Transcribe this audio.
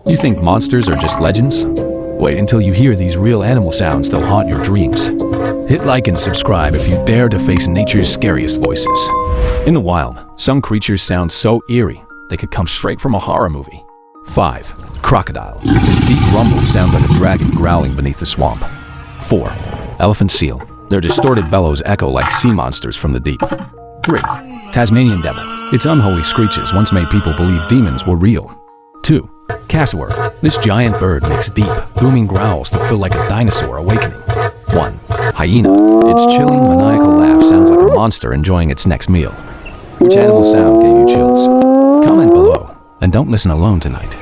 You think monsters are just legends? Wait until you hear these real animal sounds that'll haunt your dreams. Hit like and subscribe if you dare to face nature's scariest voices. In the wild, some creatures sound so eerie they could come straight from a horror movie. 5. Crocodile. His deep rumble sounds like a dragon growling beneath the swamp. 4. Elephant seal. Their distorted bellows echo like sea monsters from the deep. 3. Tasmanian devil. Its unholy screeches once made people believe demons were real. 2. Cassowary. This giant bird makes deep, booming growls that feel like a dinosaur awakening. 1. Hyena. Its chilling, maniacal laugh sounds like a monster enjoying its next meal. Which animal sound gave you chills? Comment below, and don't listen alone tonight.